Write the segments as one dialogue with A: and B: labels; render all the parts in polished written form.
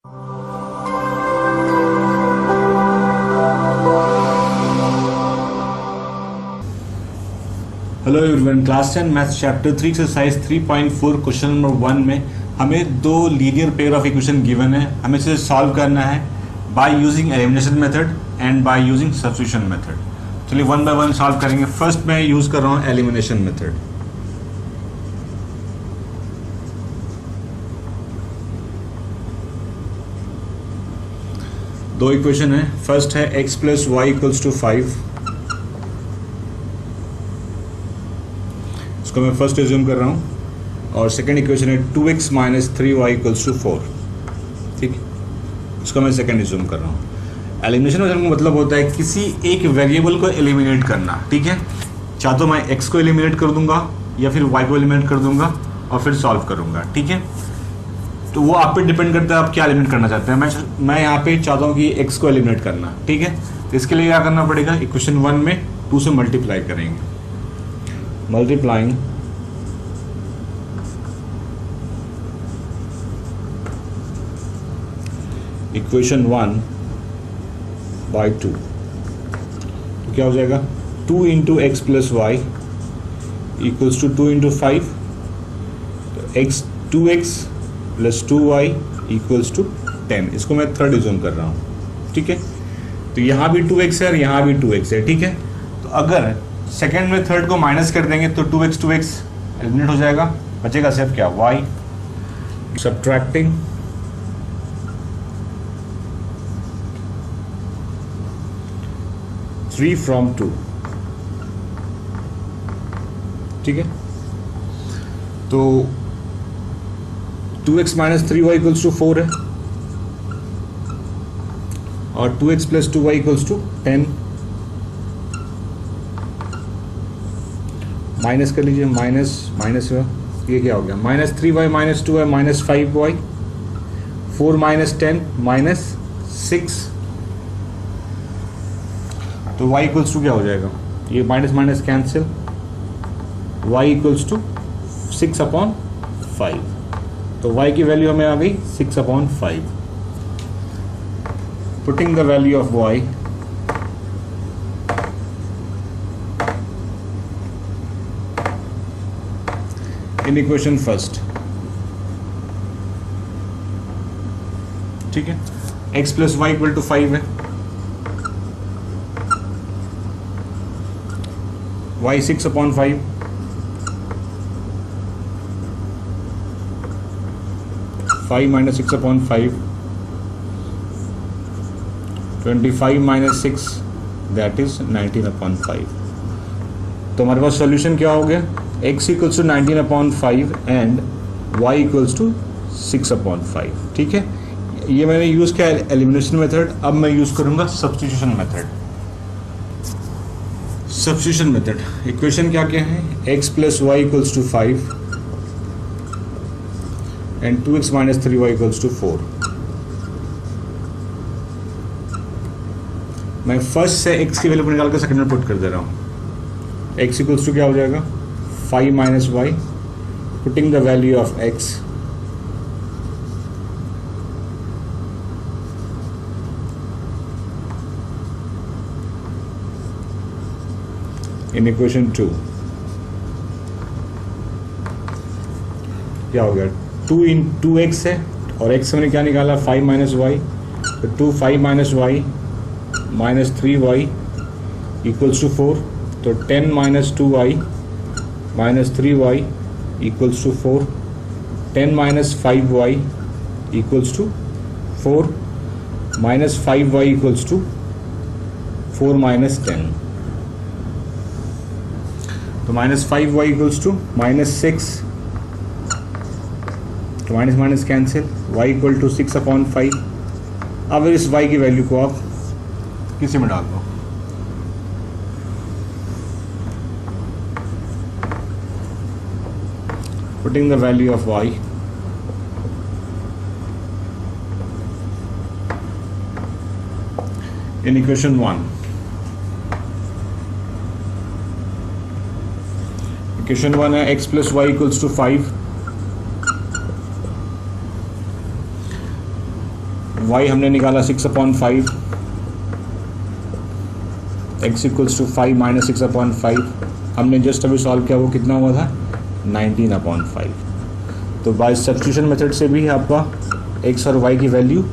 A: Hello everyone, class 10 maths chapter 3 exercise 3.4 question number 1 में हमें दो linear pair of equation given है। हमें इसे सॉल्व करना है by using elimination method and by using substitution method. चलिए वन बाय वन सॉल्व करेंगे। फर्स्ट मैं यूज कर रहा हूँ एलिमिनेशन मेथड। दो इक्वेशन है। फर्स्ट है x plus Y equals to 5। इसको मैं फर्स्ट एज्यूम कर रहा हूँ। और सेकंड इक्वेशन है 2x minus 3y equals to 4। ठीक है, इसको मैं सेकंड एज्यूम कर रहा हूँ। एलिमिनेशन मेथड का मतलब होता है किसी एक वेरिएबल को एलिमिनेट करना। ठीक है, चाहे तो मैं x को एलिमिनेट कर दूंगा या फिर y को एलिमिनेट कर दूंगा और फिर सॉल्व करूंगा। ठीक है, तो वो आप पे डिपेंड करता है आप क्या एलिमिनेट करना चाहते हैं। मैं यहाँ पे चाहता हूँ कि x को एलिमिनेट करना। ठीक है, तो इसके लिए क्या करना पड़ेगा, इक्वेशन 1 में 2 से मल्टीप्लाई करेंगे। मल्टीप्लाइंग इक्वेशन 1 बाई 2 तो क्या हो जाएगा, 2 into X plus Y equals to 2 into 5। तो x 2x plus 2y equals to 10। इसको मैं थर्ड एज्यूम कर रहा हूँ। ठीक है, तो यहाँ भी 2x है और यहाँ भी 2x है। ठीक है, तो अगर सेकेंड में थर्ड को माइनस कर देंगे तो 2x एलिमिनेट हो जाएगा, बचेगा सिर्फ क्या, y। Subtracting three from 2। ठीक है, तो 2x minus 3y equals to 4 है और 2x plus 2y equals to 10। Minus कर लीजिए, माइनस माइनस ये क्या हो गया, minus 3y minus 2y minus 5y, 4 minus 10 minus 6। तो y इक्वल्स टू क्या हो जाएगा, ये minus minus cancel, y equals to 6/5। तो y की वैल्यू हमें आ गई 6/5। Putting the value of y in equation first. ठीक है, x plus Y equal to 5 है, y 6/5, five minus 6/5, 25 minus 6 that is 19/5। तो हमारे पास सॉल्यूशन क्या हो गया, x equals to 19/5 and y equals to 6/5। ठीक है, ये मैंने यूज़ किया एलिमिनेशन मेथड। अब मैं यूज़ करूँगा substitution method. Substitution method, equation क्या क्या है, x plus Y equals to 5 and 2x minus 3y equals to 4। मैं फर्स्ट से x की वैल्यू निकाल कर सेकंड में पुट कर दे रहा हूँ। x इक्वल्स टू क्या हो जाएगा, 5 minus y, putting the value of x in equation 2। क्या हो गया, 2x है और x मैंने क्या निकाला, 5 माइनस वाई, तो 2 5 minus Y minus 3y equals to 4। तो 10 minus 2y minus 3y equals to 4, 10 minus 5y equals to 4, minus 5y equals to 4 minus 10। तो minus 5y equals to minus 6, तो minus minus cancel, y equal to 6/5। अब इस y की value को आप किसी में डाल दो, putting the value of y in equation 1। Equation 1 है x plus Y equals to 5, y हमने निकाला 6/5, x इक्वल्स टू 5 माइनस 6/5, हमने जस्ट अभी सॉल्व किया, वो कितना हुआ था 19/5। तो बाय सब्स्टिट्यूशन मेथड से भी आपका x और y की वैल्यू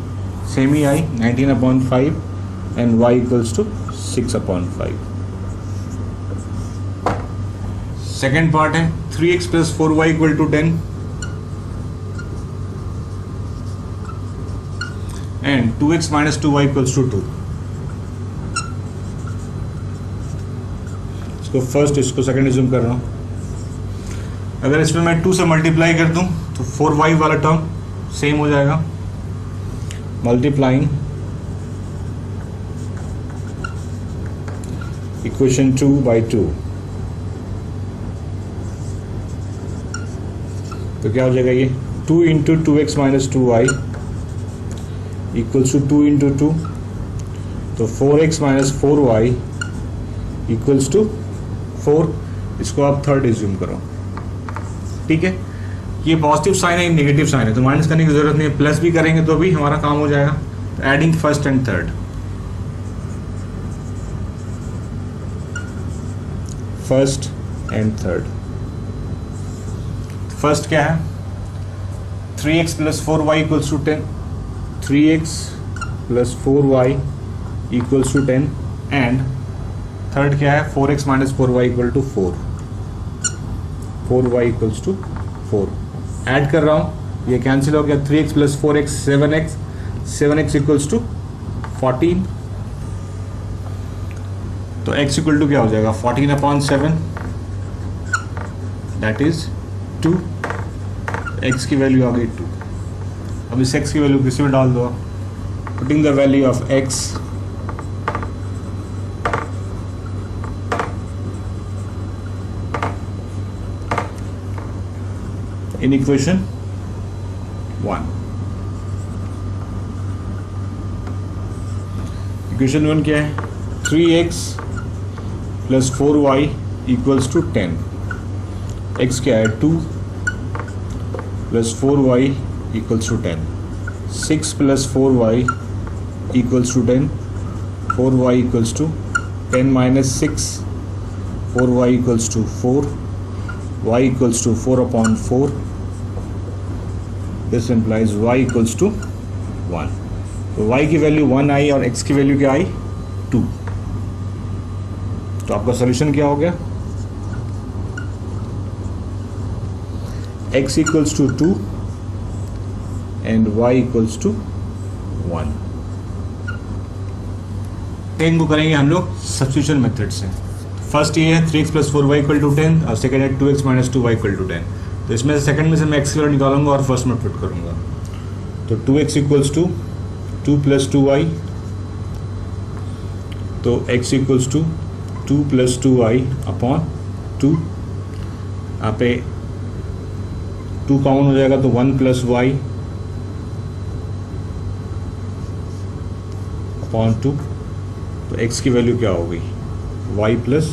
A: सेम ही आई 19/5 and y equals to 6/5। Second part है 3x plus 4y equal to 10 and 2x minus 2y equals to 2। इसको फर्स्ट, इसको सेकेंड रिज्यूम कर रहा हूँ। अगर इसमें मैं 2 से मल्टीप्लाई कर दूं तो 4y वाला टर्म सेम हो जाएगा, मल्टीप्लाइंग इक्वेशन 2/2, तो क्या हो जाएगा ये 2 into 2x minus 2y equals to 2 into 2, तो 4x minus 4y equals to 4। इसको आप थर्ड रिज्यूम करो, ठीक है। ये पॉजिटिव साइन है, नेगेटिव साइन है, तो माइनस करने की जरूरत नहीं है, प्लस भी करेंगे तो भी हमारा काम हो जाएगा। तो adding first and third, first and third. First क्या है 3x plus 4y equals to 10, 3x plus 4y equals to 10 and third क्या है 4x minus 4y equal to 4, 4y equals to 4। Add कर रहा हूँ, ये कैंसिल हो गया, 3x plus 4x 7x, 7x equals to 14, तो x इक्वल टू क्या हो जाएगा 14/7, दैट इज 2। x की वैल्यू आ गई 2। अब इस x की वैल्यू किसी में डाल दो, putting the value of x in equation 1। Equation 1 क्या है 3x plus 4y equals to 10, x क्या है 2 plus 4y equals to 10, 6 plus 4y equals to 10, 4y equals to 10 minus 6, 4y equals to 4, y equals to 4/4। This implies y equals to 1। तो y की value 1 आई और x की value क्या आई 2। तो आपका solution क्या हो गया x equals to 2 and y equals to 1। इनको करेंगे हम लोग सब्स्टिट्यूशन मेथड से। फर्स्ट ये है 3x plus 4y equal to 10 और सेकेंड है 2x minus 2y equal to 10। तो इसमें से सेकंड में से मैं x की वैल्यू निकालूंगा और फर्स्ट में पुट करूंगा। तो 2x equals to 2 plus 2y, तो x equals to 2 plus 2y upon 2। यहाँ पे 2 कॉमन हो जाएगा तो 1 प्लस y अपॉन 2। तो x की वैल्यू क्या हो गई y प्लस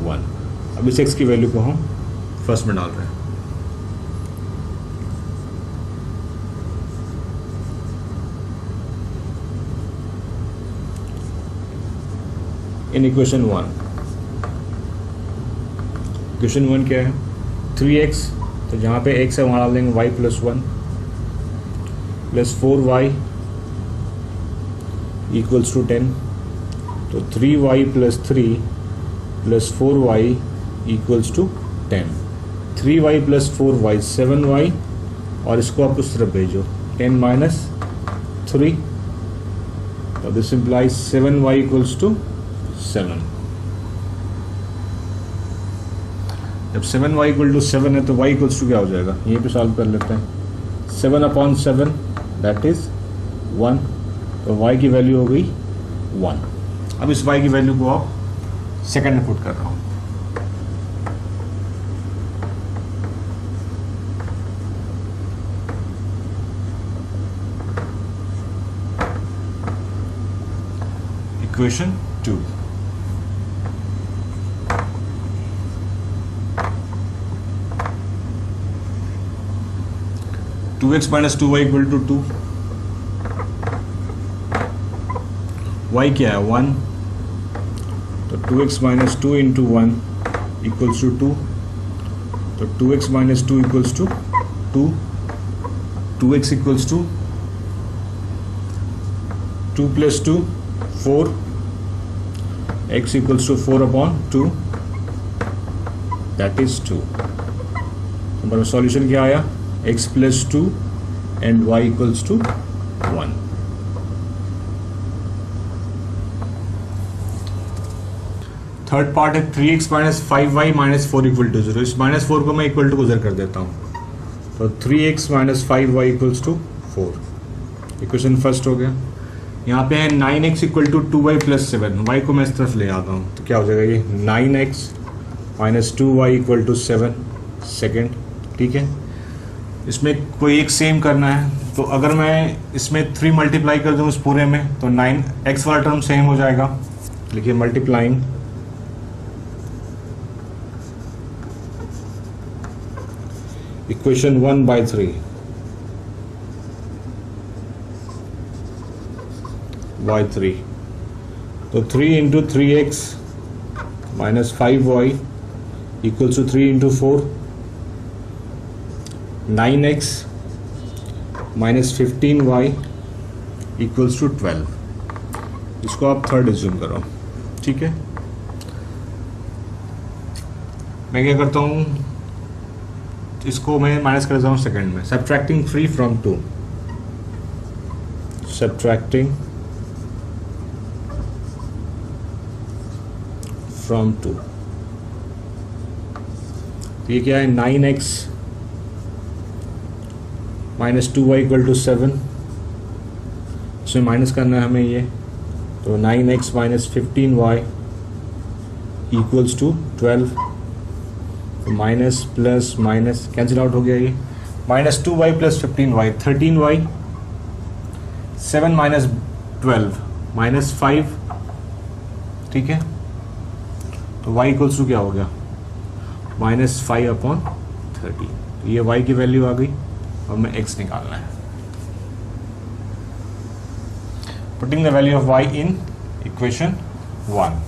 A: 1। अब इस x की वैल्यू को हम फर्स्ट में डाल रहे हैं। इन इक्वेशन 1, इक्वेशन 1 क्या है 3x, तो जहाँ पे x है वहाँ डाल देंगे y plus 1 plus 4y equals to 10। तो 3y plus 3 plus 4y equals to 10। 3y plus 4y 7y और इसको आप उस तरफ भेजो 10 माइनस 3, तो this implies 7y equals to 7। जब 7y इक्वल टू 7 है तो y इक्वल्स टू क्या हो जाएगा, यहीं पे सॉल्व कर लेते हैं। 7/7 दैट इज 1, तो y की वैल्यू हो गई 1। अब इस y की वैल्यू को आप सेकंड में पुट कर रहा हूँ। Equation 2, two x minus 2y equal to 2, y क्या है 1, तो 2x minus 2 into 1 equals to 2, तो 2x minus 2 equals to 2, 2x equals to 2 plus 2 4, x equals to 4 upon 2, that is 2। हमारा सॉल्यूशन क्या आया, x plus 2 and y equals to 1। Third part है 3x minus 5y minus 4 equal to 0। इस minus 4 को मैं equal to गुजर कर देता हूँ, तो 3x minus 5y equals to 4। Equation first हो गया। यहाँ पे है 9x equal to 2y plus 7, y को मैं इस तरफ ले आता हूँ, तो क्या हो जाएगा ये 9x minus 2y equal to 7 second. ठीक है, इसमें कोई एक सेम करना है, तो अगर मैं इसमें 3 मल्टीप्लाई कर दूँ इस पूरे में, तो 9x वाला टर्म सेम हो जाएगा। लिखिए मल्टीप्लाइंग इक्वेशन 1 बाई 3 बाई 3, तो 3 into 3x minus 5y equals to 3 into 4, 9x minus 15y equals to 12। इसको आप थर्ड एज्यूम करो। ठीक है, मैं क्या करता हूँ, इसको मैं माइनस कर देता हूँ सेकेंड में। सब्ट्रैक्टिंग 3 फ्रॉम 2, सब्ट्रैक्टिंग फ्रॉम 2, ये क्या है 9x minus 2y equal to 7, इसमें माइनस करना है हमें ये, तो 9x minus 15y equals to 12, minus plus minus cancel out हो गया, ये minus 2y plus 15y 13y, 7 minus 12 minus 5। ठीक है, तो y इक्वल्स टू क्या हो गया माइनस 5 अपॉन 30, तो ये y की वैल्यू आ गई और मैं x निकालना है। Putting the value of y in equation 1,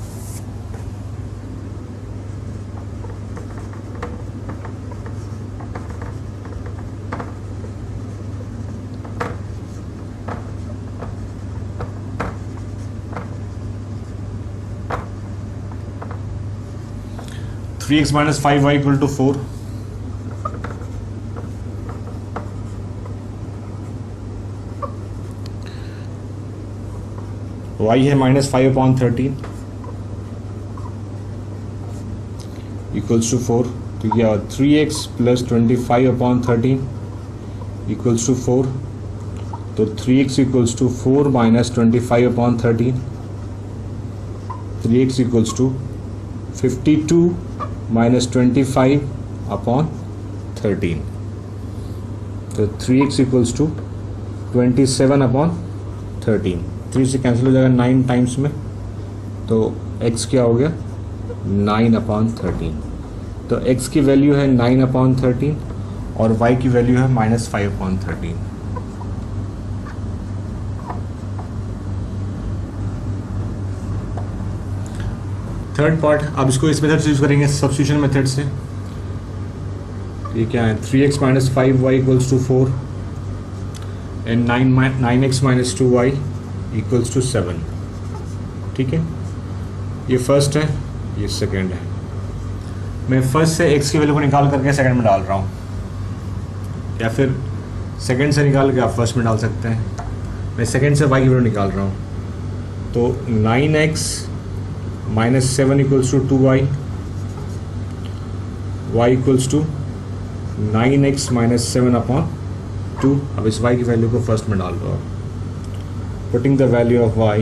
A: three x minus 5y equal to 4, y है माइनस 5 अपॉन 13 इक्वल्स टू 4, तो क्या 3x plus 25 upon 13 equals to 4, तो 3x equals to 4 minus 25 upon 13, 3x equals to 52 minus 25 upon 13, तो 3x equals to 27 upon 13। 3 से cancel हो जाएगा 9 times में, तो x क्या हो गया 9 अपॉन 13, तो x की वैल्यू है 9 अपॉन 13 और y की वैल्यू है माइनस 5 अपॉन 13। थर्ड पार्ट, अब इसको इस मेथड से यूज करेंगे, सब्स्टिट्यूशन मेथड से। ये क्या है 3x minus 5y equals to 4 and 9x minus 2y equals to 7। ठीक है, ये फर्स्ट है, ये सेकेंड है। मैं फर्स्ट से x की वैल्यू को निकाल करके सेकेंड में डाल रहा हूँ, या फिर सेकेंड से निकाल के आप फर्स्ट में डाल सकते हैं। मैं सेकेंड से y की वैल्यू निकाल रहा हूँ, तो 9x minus 7 equals to 2y, y equals to 9x minus 7 upon 2। अब इस y की वैल्यू को फर्स्ट में डाल दो। Putting the value of y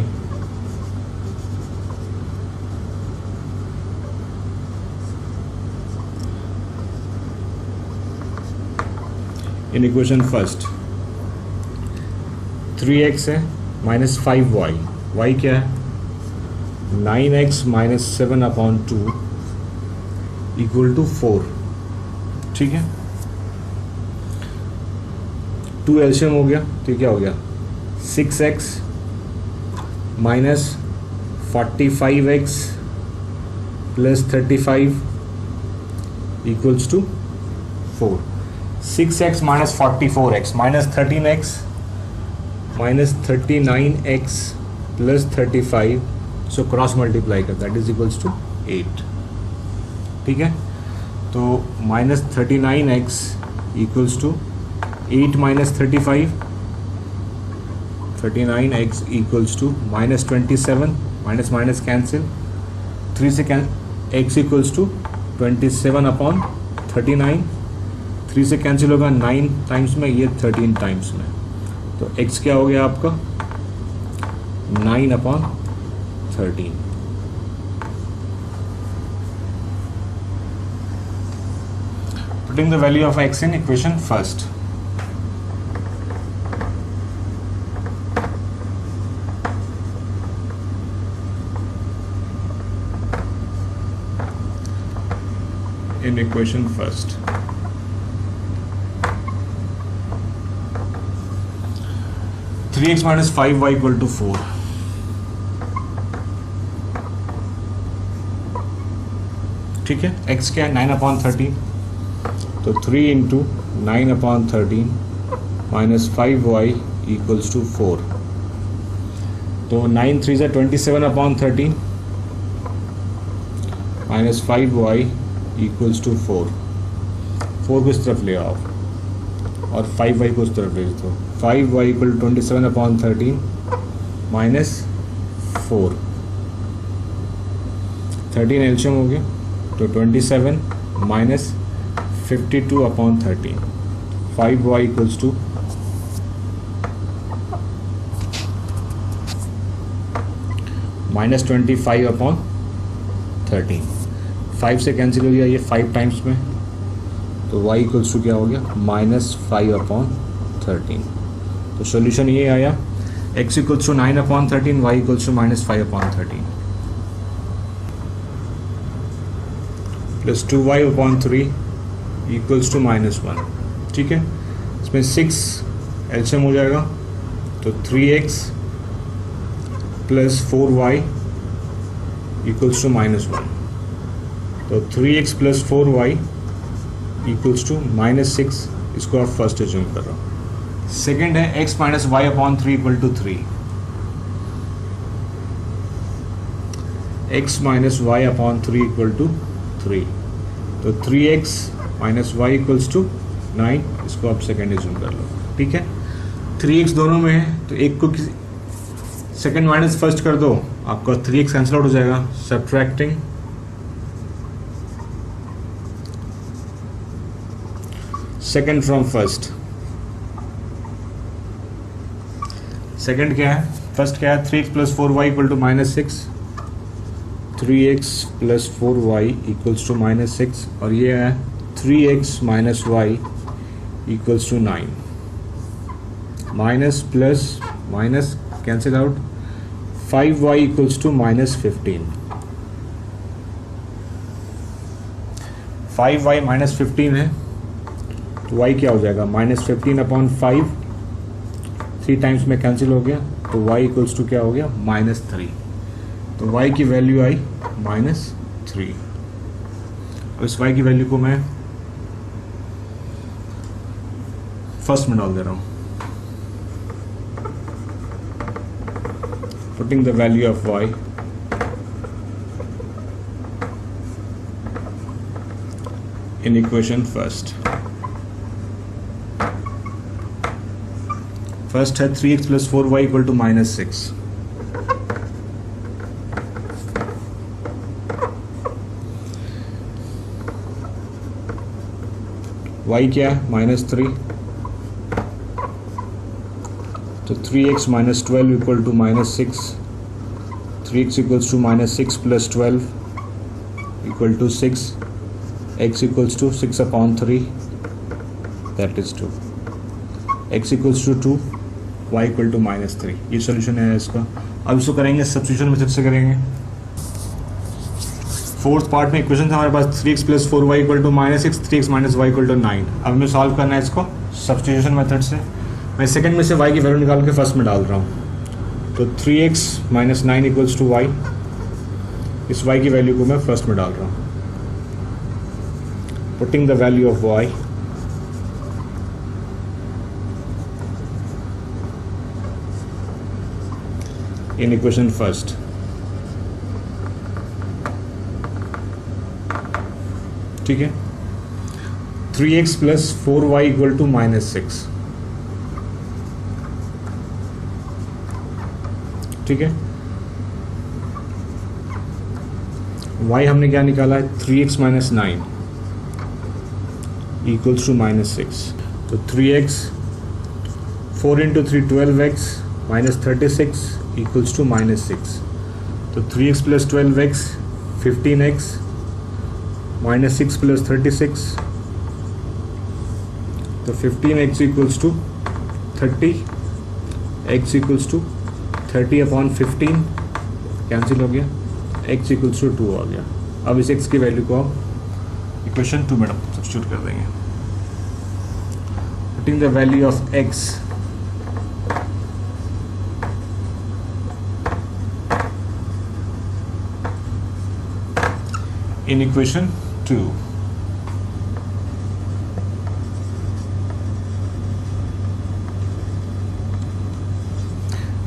A: in equation first, 3x है माइनस 5y, y क्या है 9x minus 7 upon 2 equal to 4। ठीक है, 2 एलसीएम हो गया, तो क्या हो गया 6x minus 45x plus 35 equals to 4. 6x minus 44x minus 13x minus 39x plus 35, so cross multiply कर दैट इज इक्वल्स टू 8. ठीक है, तो minus 39x equals to 8 minus 35, 39x equals to minus 27, minus minus cancel, 3 से x equals to 27 upon 39, 3 से cancel होगा 9 times में, ये 13 times में, तो x क्या हो गया आपका 9 upon 13. Putting the value of x in equation first. In equation first. 3x minus 5y equal to 4. ठीक है, x क्या है 9 अपॉन 13, तो 3 into 9 upon 13 minus 5y equals to 4. तो 9 3 से 27 upon 13 minus 5y equals to 4. 4 को इस तरफ ले आओ और 5y को इस तरफ भेज दो. 5y equal to 27 upon 13 minus 4. 13 LCM हो गया, तो 27 minus 52 upon 13. 5y equals to minus 25 upon 13. 5 से कैंसिल हो गया ये 5 टाइम्स में, तो y इक्वल्स टू क्या हो गया माइनस 5 अपॉन 13. तो सॉल्यूशन ये आया x equals to 9 upon 13, y equals to minus 5 upon 13 plus 2y upon 3 equals to minus 1. ठीक है, इसमें 6 एलसीएम हो जाएगा, तो 3x plus 4y equals to minus 1. तो 3x plus 4y equals to minus 6. इसको आप फर्स्ट एज्यूम कर रहा हूँ. सेकेंड है x minus y upon 3 equal to 3. x minus y upon 3 equal to 3. तो 3x minus y equals to 9. इसको आप सेकेंड एज्यूम कर लो. ठीक है, 3x दोनों में है, तो एक को सेकेंड माइनस फर्स्ट कर दो, आपका 3x कैंसिल आउट हो जाएगा. Subtracting second from first. Second क्या है, फर्स्ट क्या है 3x plus 4y equal to minus 6. 3x plus 4y equals to minus 6, और ये है 3x minus y equals to 9. Minus plus minus cancel out, 5y equals to minus 15. 5y minus 15 है, तो y क्या हो जाएगा माइनस 15 अपॉन 5. 3 टाइम्स में cancel हो गया, तो y इक्वल्स टू क्या हो गया माइनस 3. तो y की वैल्यू आई माइनस 3. और इस y की वैल्यू को मैं फर्स्ट में डाल दे रहा हूँ. Putting the value of y in equation first. First है 3x plus 4y equal to minus 6. y क्या है माइनस 3. तो 3x minus 12 equal to minus 6. 3x equals to minus 6 plus 12 equal to 6. x equals to 6 upon 3 that is 2. x equals to 2, y equal to minus 3. ये solution है इसका. अब इसको करेंगे substitution method से करेंगे. फोर्थ पार्ट में इक्वेशन था हमारे पास 3x plus 4y equal to minus 6, 3x minus y equal to 9. अब हमें सॉल्व करना है इसको सब्स्टिट्यूशन मेथड से. मैं सेकंड में से y की वैल्यू निकाल के फर्स्ट में डाल रहा हूँ. तो 3x minus 9 equals to y, इस y की वैल्यू को मैं फर्स्ट में डाल रहा हूँ, putting the value of y in equation first. ठीक है, 3x plus 4y equal to minus 6। ठीक है, y हमने क्या निकाला है, 3x minus 9 equals to minus 6। तो 3x 4 into 3 12x minus 36 equals to minus 6। तो 3x plus 12x 15x minus 6 plus 36, तो 15x equals to 30, x equals to 30 upon 15 cancel हो गया, x इक्वल्स टू 2 आ गया। अब इस x की वैल्यू को आप इक्वेशन 2 में सब्स्टिट्यूट कर देंगे, putting the value of x in equation 2।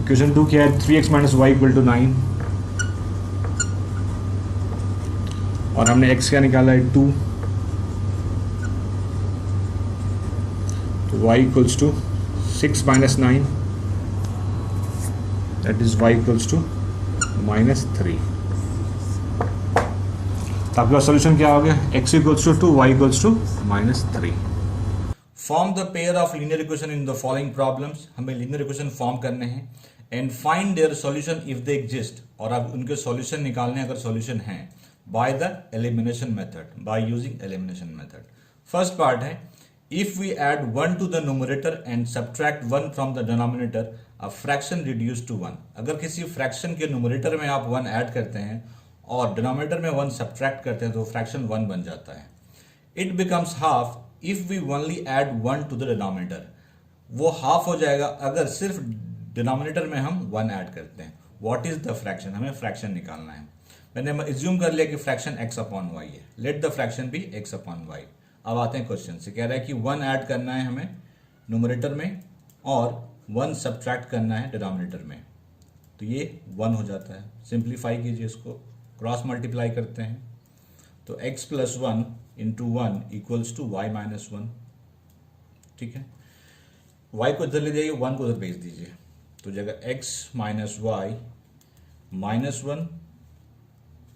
A: Equation 2 क्या है, 3x minus y equal to 9 और हमने x क्या निकाला है 2, तो y equals to 6 minus 9 that is y equals to minus 3। तो आपका सॉल्यूशन क्या हो गया, x equals to 2, y equals to minus 3। Form the pair of linear equation in the following problems. हमें लीनियर इक्वेशन फॉर्म करने हैं and find their solution if they exist, और आप उनके सॉल्यूशन निकालने अगर सॉल्यूशन हैं by the elimination method, by using elimination method. First part है, if we add 1 to the numerator and subtract 1 from the denominator a fraction reduce to 1। अगर किसी fraction के न्यूमरेटर में आप 1 ऐड करते हैं और डिनोमिनेटर में 1 सब्ट्रैक्ट करते हैं तो फ्रैक्शन 1 बन जाता है। It becomes half if we only add 1 to the denominator. वो हाफ हो जाएगा अगर सिर्फ डिनोमिनेटर में हम 1 ऐड करते हैं। व्हाट इज द फ्रैक्शन, हमें फ्रैक्शन निकालना है। मैंने एज्यूम कर लिया कि फ्रैक्शन x अपॉन वाई है, let the fraction be x upon y. अब आते हैं क्वेश्चन से, कह रहा है कि 1 ऐड करना है हमें न्यूमरेटर में और 1 सब्ट्रैक्ट करना है डिनोमिनेटर में, तो ये 1 हो जाता है। सिंप्लीफाई कीजिए, इसको क्रॉस मल्टीप्लाई करते हैं, तो x plus 1 into 1 equals to y minus 1। ठीक है, y को इधर ले जाइए, 1 को उधर भेज दीजिए, तो जगह x माइनस वाई माइनस 1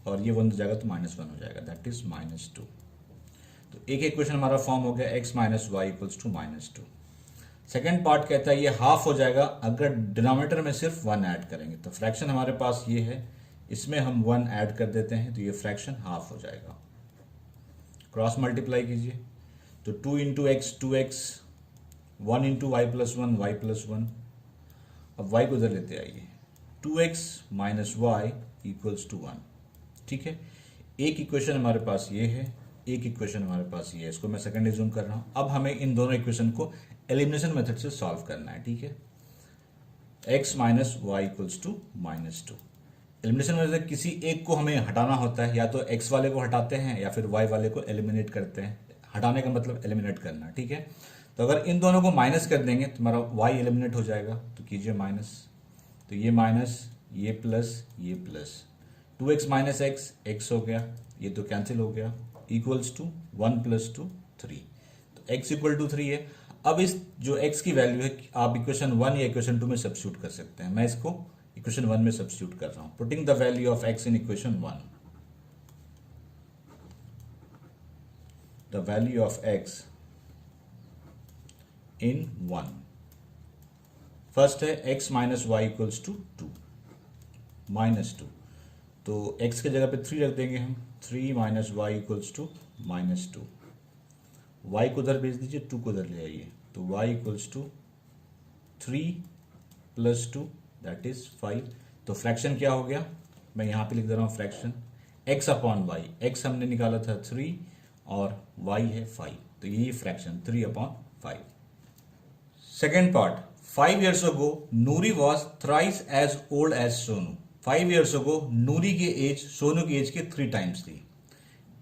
A: और ये 1 जाएगा तो माइनस 1 हो जाएगा, दैट इज माइनस 2। तो एक इक्वेशन हमारा फॉर्म हो गया, x minus y equals to minus 2। Second part कहता है ये हाफ हो जाएगा अगर डिनोमिनेटर में सिर्फ 1 ऐड करेंगे। तो फ्रैक्शन हमारे पास ये है, इसमें हम 1 ऐड कर देते हैं तो ये फ्रैक्शन हाफ हो जाएगा। क्रॉस मल्टीप्लाई कीजिए, तो 2 into x 2x, 1 into y plus 1 y plus 1। अब y को उधर लेते आइए, 2x minus y equals to 1। ठीक है, एक इक्वेशन हमारे पास ये है, एक इक्वेशन हमारे पास ये है, इसको मैं सेकंड एज्यूम कर रहा हूँ। अब हमें इन दोनों इक्वेशन को एलिमिनेशन मेथड से सॉल्व करना है। ठीक है, x minus y equals to minus 2। Elimination में से किसी एक को हमें हटाना होता है, या तो x वाले को हटाते हैं या फिर y वाले को एलिमिनेट करते हैं। हटाने का मतलब एलिमिनेट करना। ठीक है, तो अगर इन दोनों को माइनस कर देंगे तो हमारा y एलिमिनेट हो जाएगा, तो कीजिए माइनस, तो ये माइनस, ये plus 2x minus x, x हो गया, ये तो कैंसिल हो गया, इक्वल्स टू 1 प्लस 2 3। तो x इक्वल टू 3 है। अब इस जो x की वैल्यू है आप इक्वेशन 1 या इक्वेशन 2 में सब्स्टिट्यूट कर सकते हैं। मैं इसको इक्वेशन 1 में सब्स्टिट्यूट कर रहा हूं, putting the value of x in equation 1। The value of x in 1, first है x minus y equals to 2 minus 2, तो x के जगह पे 3 रख देंगे हम, 3 minus y equals to minus 2। y को उधर भेज दीजिए, 2 को उधर ले आइए, तो y equals to 3 plus 2 that is 5। तो फ्रैक्शन क्या हो गया, मैं यहाँ पे लिख दे रहा हूँ fraction x upon y. x हमने निकाला था 3 और y है 5, तो यही fraction 3 upon 5। Second part, 5 years ago Noori was thrice as old as Sonu. 5 years ago Noori की एज सोनू की एज के 3 times थी।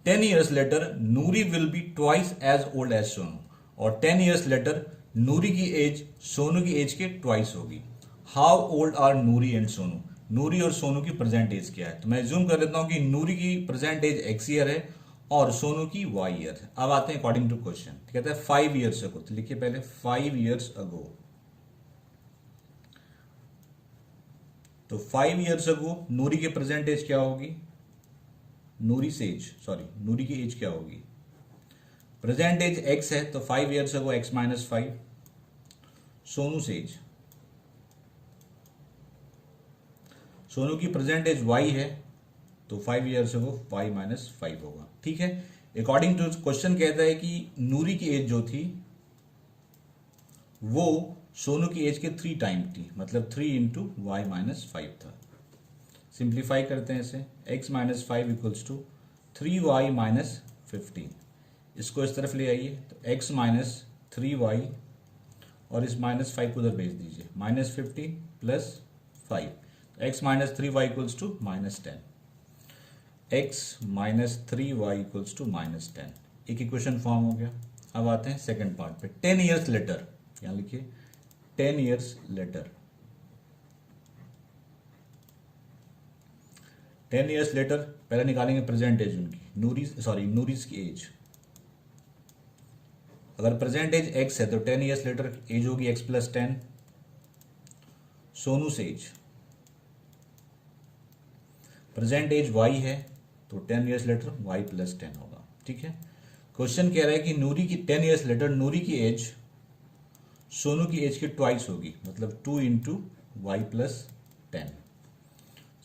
A: 10 years later Noori will be twice as old as Sonu, और 10 years later नूरी की एज सोनू की एज के ट्वाइस होगी। How old are Noori and Sonu? Noori और सोनू की प्रेजेंट एज क्या है? तो मैं जूम कर लेता हूं कि नूरी की प्रेजेंट एज x ईयर है और सोनू की y ईयर है। अब आते हैं अकॉर्डिंग टू क्वेश्चन, कहता है 5 years ago, तो लिखिए पहले 5 years ago। तो 5 years ago नूरी की प्रेजेंट एज क्या होगी? नूरी की एज क्या होगी? प्रेजेंट एज x है तो 5 years ago x minus 5। Sonu से एज, सोनू की प्रेजेंट एज y है तो 5 years ago y माइनस 5 होगा। ठीक है, अकॉर्डिंग टू क्वेश्चन कहता है कि नूरी की एज जो थी वो सोनू की एज के 3 टाइम थी, मतलब 3 इंटू वाई माइनस 5 था। सिंप्लीफाई करते हैं इसे, x minus 5 equals to 3y minus 15। इसको इस तरफ ले आइए तो x माइनस 3y और इस माइनस 5 को उधर भेज दीजिए, minus 15 plus 5, x minus 3y equals to minus 10। x minus 3y equals to minus 10, एक इक्वेशन फॉर्म हो गया। अब आते हैं सेकेंड पार्ट पे। 10 years लेटर, यहाँ लिखिए 10 years लेटर। 10 years लेटर पहले निकालेंगे प्रेजेंट एज उनकी, नूरीज की एज। अगर प्रेजेंट एज x है तो 10 years लेटर एज होगी x प्लस 10। सोनू से एज, प्रेजेंट एज y है तो 10 years लेटर y प्लस 10 होगा। ठीक है, क्वेश्चन कह रहा है कि नूरी की 10 years लेटर नूरी की एज सोनू की एज के ट्वाइस होगी, मतलब 2 इंटू वाई प्लस 10।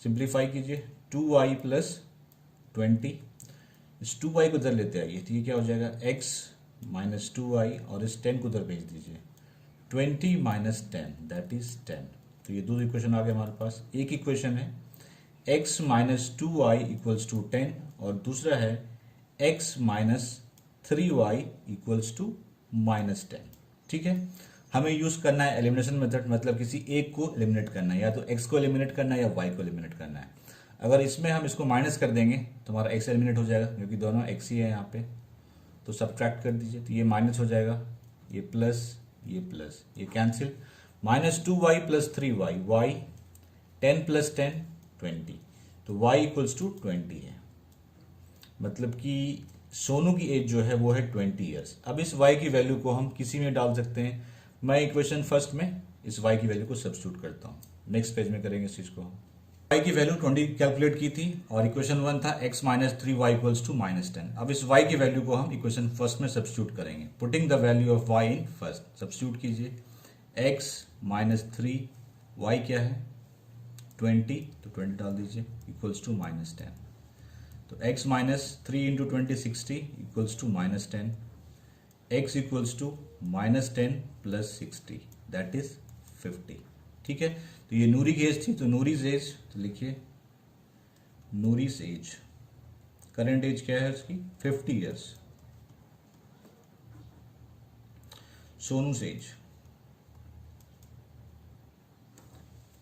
A: सिंप्लीफाई कीजिए, 2y प्लस 20, इस 2y को उधर लेते आइए तो ये क्या हो जाएगा, x माइनस 2y और इस 10 को उधर भेज दीजिए, 20 माइनस 10 दैट इज 10। तो ये दो इक्वेशन आ गए हमारे पास। एक इक्वेशन है x minus 2y equals to 10 और दूसरा है x minus 3y equals to minus 10। ठीक है, हमें यूज करना है एलिमिनेशन मेथड, मतलब किसी एक को एलिमिनेट करना है, या तो x को एलिमिनेट करना है या y को एलिमिनेट करना है। अगर इसमें हम इसको माइनस कर देंगे तो हमारा x एलिमिनेट हो जाएगा, क्योंकि दोनों x ही है यहाँ पे, तो सब्ट्रैक्ट कर दीजिए तो ये माइनस हो जाएगा, ये प्लस, ये cancel, minus 2y plus 3y, y 10 plus 10 20, तो y इक्वल्स टू 20 है, मतलब कि सोनू की एज जो है वो है 20 ईयर्स। अब इस y की वैल्यू को हम किसी में डाल सकते हैं। मैं इक्वेशन फर्स्ट में इस y की वैल्यू को सब्स्टिट्यूट करता हूँ, नेक्स्ट पेज में करेंगे इस चीज को। y की वैल्यू 20 कैलकुलेट की थी और इक्वेशन 1 था x minus 3y equals to minus 10। अब इस y की वैल्यू को हम इक्वेशन फर्स्ट में सब्स्टिट्यूट करेंगे, putting the value of y in first. Substitute कीजिए, x माइनस 3, y क्या है 20, तो 20 डाल दीजिए इक्वल्स टू माइनस 10। तो x minus 3 into 20 60 equals to minus 10, x equals to minus 10 plus 60 that is 50। ठीक है, तो ये नूरी की एज थी, तो नूरीज एज, तो लिखिए नूरीज एज, करंट एज क्या है उसकी 50 ईयर्स। सोनू एज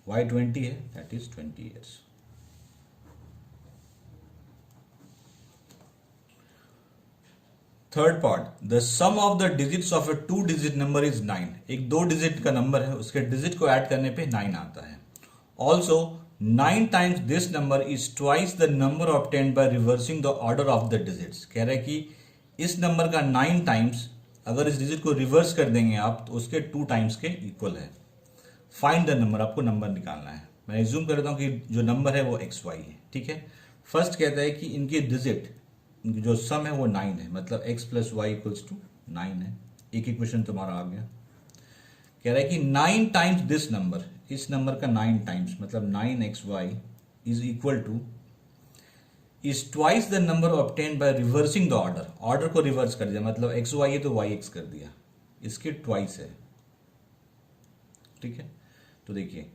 A: y 20 है that is 20 years. Third part, the sum of the digits of a 2 digit number is 9। एक 2 डिजिट का नंबर है, उसके डिजिट को ऐड करने पे 9 आता है। Also 9 times this number is twice the number obtained by reversing the order of the digits. कह रहा है कि इस नंबर का 9 टाइम्स अगर इस डिजिट को रिवर्स कर देंगे आप तो उसके 2 टाइम्स के इक्वल है। फाइंड द नंबर, आपको नंबर निकालना है। मैं एज्यूम कर देता हूं कि जो नंबर है वो XY है। ठीक है, फर्स्ट कहता है कि इनके डिजिट जो सम है वो 9 है, मतलब x plus Y equals to 9 है। एक इक्वेशन तुम्हारा आ गया। कह रहा है कि 9 टाइम्स दिस नंबर, इस नंबर का 9 टाइम्स मतलब 9xy is equal two is twice the number obtained by reversing the order. Order को रिवर्स कर दिया, मतलब xy है तो yx कर दिया, इसके ट्वाइस है। ठीक है, तो देखिए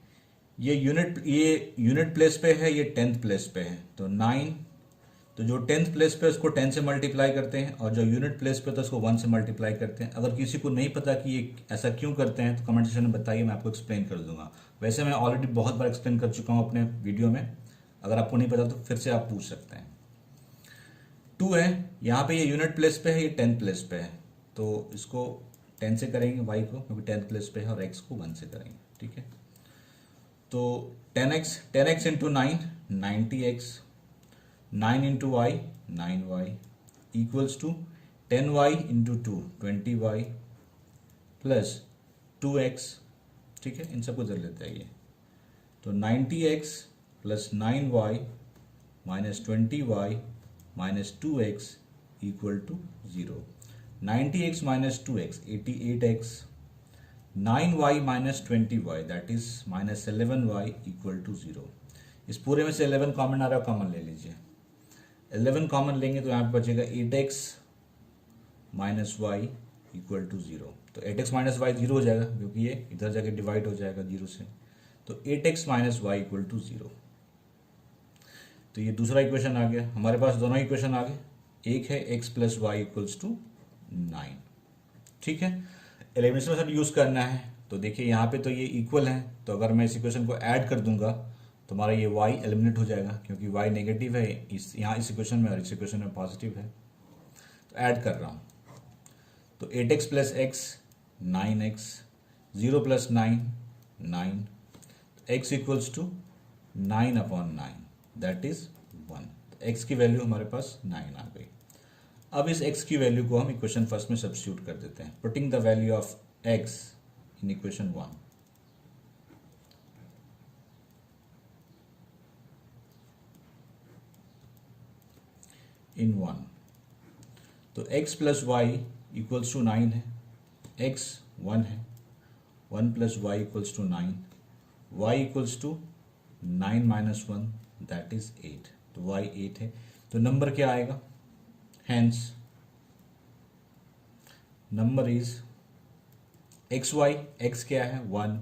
A: ये यूनिट प्लेस पे है, ये 10th प्लेस पे है, तो 9, तो जो 10th प्लेस पे उसको 10 से मल्टीप्लाई करते हैं और जो यूनिट प्लेस पे तो उसको 1 से मल्टीप्लाई करते हैं। अगर किसी को नहीं पता कि ये ऐसा क्यों करते हैं तो कमेंट सेक्शन में बताइए, मैं आपको एक्सप्लेन कर दूंगा। वैसे मैं ऑलरेडी बहुत बार एक्सप्लेन कर चुका हूँ अपने वीडियो में, अगर आपको नहीं पता तो फिर से आप पूछ सकते हैं। 2 है, यहाँ पे ये यूनिट प्लेस पे है, ये 10 प्लेस पे है, तो इसको 10 से करेंगे y को, क्योंकि 10 प्लेस पे है, और x को 1 से करेंगे। ठीक है, तो 10x into 9 90x, 9 into y 9y equals to 10y into 2 20y plus 2x। ठीक है, इन सबको जर लेते हैं ये, तो 90x plus 9y minus 20y minus 2x equal to 0। 90x minus 2x 88x, 9y minus 20y that is minus 11y equal to 0। इस पूरे में से 11 कॉमन आ रहा है, कॉमन ले लीजिए। 11 कॉमन लेंगे तो यहाँ पे बचेगा 8x minus y equal to 0। तो 8x माइनस वाई 0 हो जाएगा, क्योंकि ये इधर जाके डिवाइड हो जाएगा 0 से, तो 8x minus y equal to 0। तो ये दूसरा इक्वेशन आ गया। हमारे पास दोनों इक्वेशन आ गए, एक है x plus Y equals to 9। ठीक है, एलिमिनेशन मेथड यूज करना है। तो देखिए यहाँ पे तो ये इक्वल है, तो अगर मैं इस इक्वेशन को ऐड कर दूंगा तो हमारा ये y एलिमिनेट हो जाएगा, क्योंकि y नेगेटिव है यहाँ इस इक्वेशन में, और इस इक्वेशन में पॉजिटिव है। तो ऐड कर रहा हूँ, तो 8x plus x 9x, 0 plus 9 9, x equals to 9 upon 9 that is 1। तो x की वैल्यू हमारे पास 9 आ गई। अब इस x की वैल्यू को हम इक्वेशन फर्स्ट में सब्स्टिट्यूट कर देते हैं, putting the value of x in equation 1। In 1, तो x plus Y equals to 9 है, x 1 है, 1 plus Y equals to 9, y equals to 9 minus 1 that is 8। तो y 8 है, तो नंबर क्या आएगा, hence number is x y, x क्या है 1,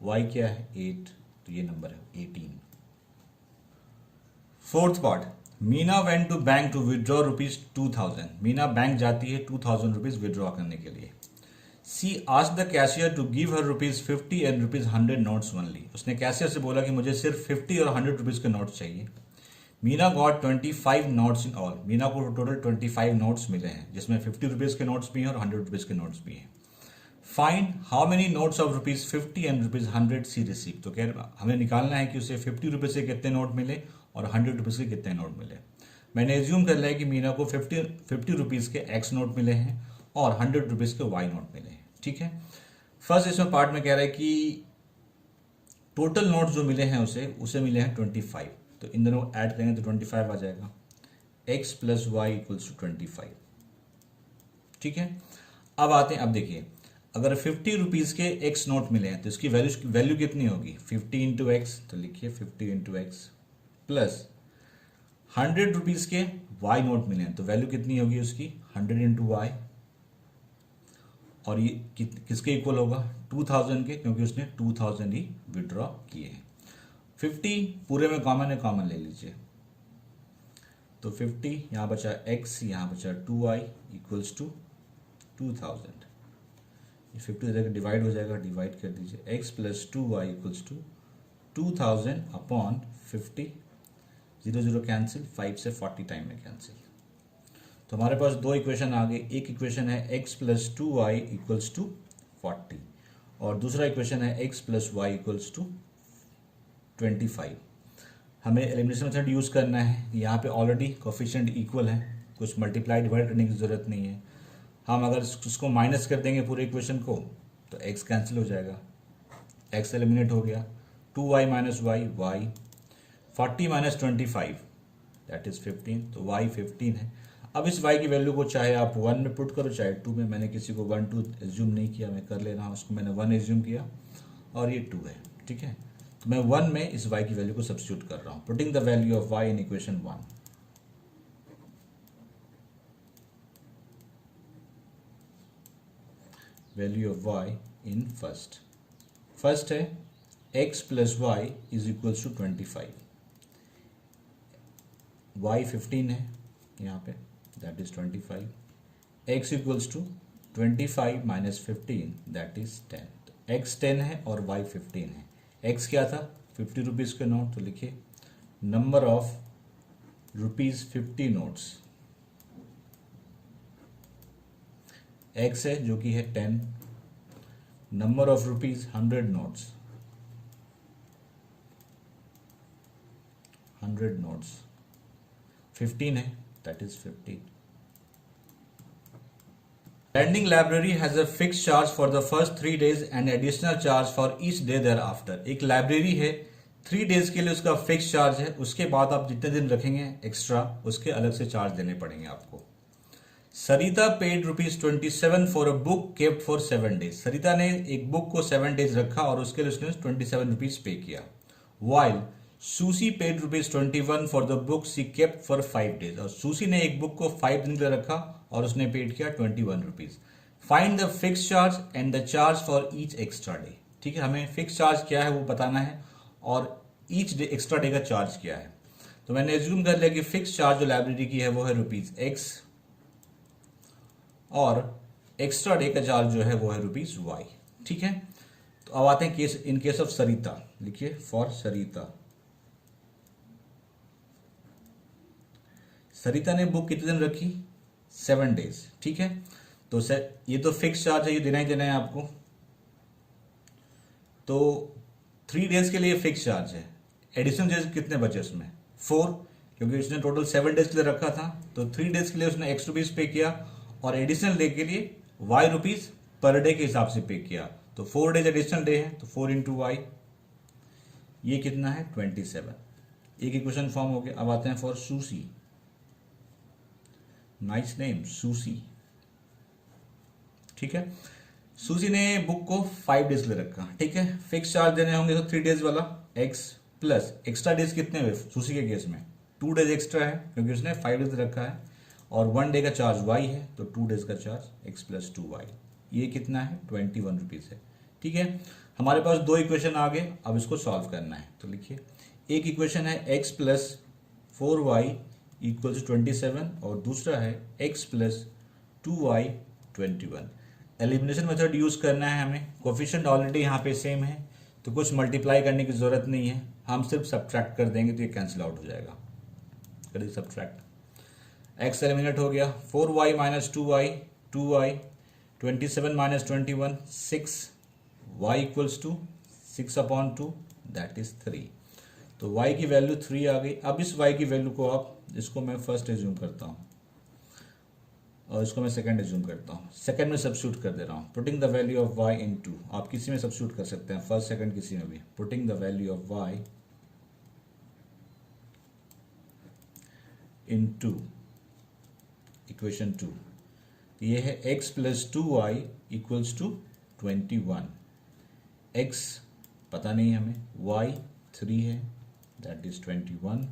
A: y क्या है 8, तो ये नंबर है 18। Fourth part, Meena went to bank to withdraw rupees 2000। Meena bank जाती है 2000 रुपीज विदड्रॉ करने के लिए। She asked the cashier to give her rupees 50 and rupees 100 notes only. उसने कैशियर से बोला कि मुझे सिर्फ 50 और 100 रुपीज के नोट्स चाहिए। Meena got 25 notes in all. Meena को टोटल 25 नोट्स मिले हैं, जिसमें 50 रुपीज के नोट्स भी हैं और 100 रुपीज के नोट्स भी हैं। Find how many notes of rupees 50 and rupees 100 she receive. तो कह हमें निकालना है कि उसे 50 रुपीज से कितने नोट मिले और 100 रुपीज के कितने नोट मिले। मैंने एज्यूम कर लिया है कि मीना को 50 रुपीज के एक्स नोट मिले हैं और 100 रुपीज के वाई नोट मिले हैं। ठीक है, फर्स्ट इसमें पार्ट में कह रहा है कि टोटल नोट जो मिले हैं उसे मिले हैं 25। तो इन दोनों ऐड करेंगे तो 25 आ जाएगा, x plus Y equals to 25। ठीक है, अब आते हैं, अब देखिए अगर 50 रुपीज के x नोट मिले हैं तो इसकी वैल्यू कितनी होगी, 50 इंटू एक्स, तो लिखिए 50 इंटू एक्स, प्लस 100 रुपीज के y नोट मिले हैं तो वैल्यू कितनी होगी उसकी, 100 इंटू वाई, और ये किसके इक्वल होगा, 2000 के, क्योंकि उसने 2000 ही विड्रॉ किए हैं। 50 पूरे में कॉमन है, कॉमन ले लीजिए, तो 50 यहाँ बचा x, यहाँ बचा 2y इक्वल्स टू 2000। 50 जगह डिवाइड हो जाएगा, डिवाइड कर दीजिए, x plus 2y equals to 2000 upon 50, 0 0 cancel, 5 से 40 टाइम में कैंसिल। तो हमारे पास दो इक्वेशन आ गए, एक इक्वेशन है x plus 2y equals to 40 और दूसरा इक्वेशन है x plus Y equals to 25। हमें एलिमिनेशन मेथड यूज़ करना है। यहाँ पे ऑलरेडी कोफिशिएंट इक्वल है, कुछ मल्टीप्लाई डिवाइड करने की ज़रूरत नहीं है। हम अगर उसको माइनस कर देंगे पूरे इक्वेशन को तो x कैंसिल हो जाएगा, x एलिमिनेट हो गया, 2y minus y y, 40 minus 25 that is 15, तो y 15 है। अब इस y की वैल्यू को चाहे आप 1 में पुट करो चाहे 2 में, मैंने किसी को 1 2 एज्यूम नहीं किया, मैं कर ले रहा हूँ, उसको मैंने 1 एज्यूम किया और ये 2 है। ठीक है, तो मैं 1 में इस y की वैल्यू को सब्स्टिट्यूट कर रहा हूँ, putting the value of y in equation 1। Value of y in first है x plus y is equals to 25, y 15 है, यहाँ पे, that is 25, x equals to 25 minus 15 that is 10। तो x 10 है और y 15 है। x क्या था? 50 रुपीज़ के नोट, तो लिखिए number of rupees 50 notes, x है जो कि है 10, number of rupees 100 notes, 100 notes 15 है, that is 15। Lending library has a fixed charge for the first 3 days and additional charge for each day thereafter। एक library है, 3 days के लिए उसका फिक्स चार्ज है, उसके बाद आप जितने दिन रखेंगे एक्स्ट्रा उसके अलग से चार्ज देने पड़ेंगे आपको। Sarita paid ₹27 for a book kept for 7 days. Sarita ने एक बुक को 7 डेज रखा और उसके लिए उसने ₹27 पे किया। While Susie paid ₹21 for the book she kept for 5 days. और सूसी ने एक बुक को 5 दिन के लिए रखा और उसने पेड किया ₹21। Find the fix charge and the charge for each extra day. ठीक है, हमें फिक्स चार्ज क्या है वो बताना है और ईच डे एक्स्ट्रा डे का चार्ज क्या है। तो मैंने एज्यूम कर लिया कि फिक्स चार्ज जो लाइब्रेरी की है वो है ₹X और एक्स्ट्रा डे का चार्ज जो है वो है ₹Y। ठीक है, तो अब आते हैं केस, इन केस ऑफ सरिता, लिखिए फॉर सरिता। सरिता ने बुक कितने दिन रखी? 7 डेज। ठीक है, तो ये तो फिक्स चार्ज है, ये देना ही देना है आपको। तो 3 डेज के लिए फिक्स चार्ज है, एडिशनल डेज कितने बचे उसमें? 4, क्योंकि उसने टोटल 7 डेज के लिए रखा था, तो 3 डेज के लिए उसने X रुपीज पे किया और एडिशनल डे के लिए Y रुपीज पर डे के हिसाब से पे किया। तो 4 डेज एडिशनल डे है, तो 4 इंटू वाई, ये कितना है? 27। एक इक्वेशन फॉर्म हो गया। अब आते हैं for Susie. Nice name, Susie. ठीक है, सूसी ने बुक को 5 डेज ले रखा। ठीक है, फिक्स चार्ज देने होंगे तो 3 डेज वाला X प्लस एक्स्ट्रा डेज कितने हुए सूसी के केस में? 2 डेज एक्स्ट्रा है क्योंकि उसने 5 डेज रखा है और 1 डे का चार्ज Y है, तो 2 डेज का चार्ज X प्लस 2Y। ये कितना है? 21 रुपीज है। ठीक है, हमारे पास 2 इक्वेशन आ गए, अब इसको सॉल्व करना है। तो लिखिए, एक इक्वेशन है X plus 4Y equal to 27 और दूसरा है X plus 2Y 21। Elimination method use करना है हमें। कोफिशिएंट ऑलरेडी यहाँ पे सेम है तो कुछ मल्टीप्लाई करने की जरूरत नहीं है, हम सिर्फ सब्ट्रैक्ट कर देंगे तो ये कैंसिल आउट हो जाएगा। करिए सब्ट्रैक्ट, X एलिमिनेट हो गया, 4Y minus 2Y 2Y, 27 minus 21 6, Y equals to 6/2 that is 3। तो Y की वैल्यू 3 आ गई। अब इस Y की वैल्यू को आप, इसको मैं फर्स्ट एज्यूम करता हूँ और इसको मैं सेकंड एज्यूम करता हूँ। सेकंड में सब्स्टिट्यूट कर दे रहा हूँ। Putting the value of Y in 2, आप किसी में सब्स्टिट्यूट कर सकते हैं, फर्स्ट सेकंड किसी में भी। Putting the value of Y in 2, equation 2, ये है X plus 2Y equals to 21। X पता नहीं हमें, Y 3 है दैट इज 21,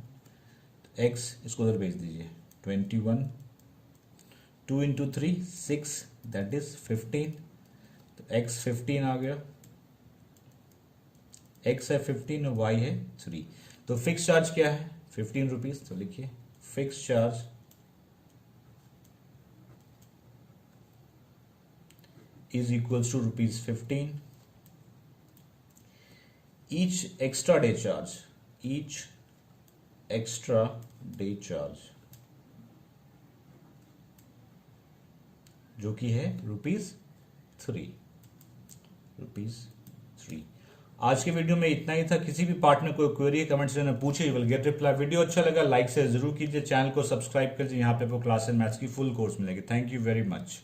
A: X इसको उधर भेज दीजिए 21, 2 इंटू 3 6 दैट इज 15, तो X 15 आ गया, X है 15 और Y है 3। तो फिक्स चार्ज क्या है? 15 रुपीज। तो लिखिए fix charge is equals to ₹15। each extra day charge जो कि है ₹3। आज के वीडियो में इतना ही था। किसी भी पार्ट में कोई क्वेरी है कमेंट सेक्शन में पूछिए, विल गेट रिप्लाई। वीडियो अच्छा लगा लाइक से जरूर कीजिए, चैनल को सब्सक्राइब कीजिए, यहाँ पे आपको क्लास एंड मैथ्स की फुल कोर्स मिलेगी। Thank you very much.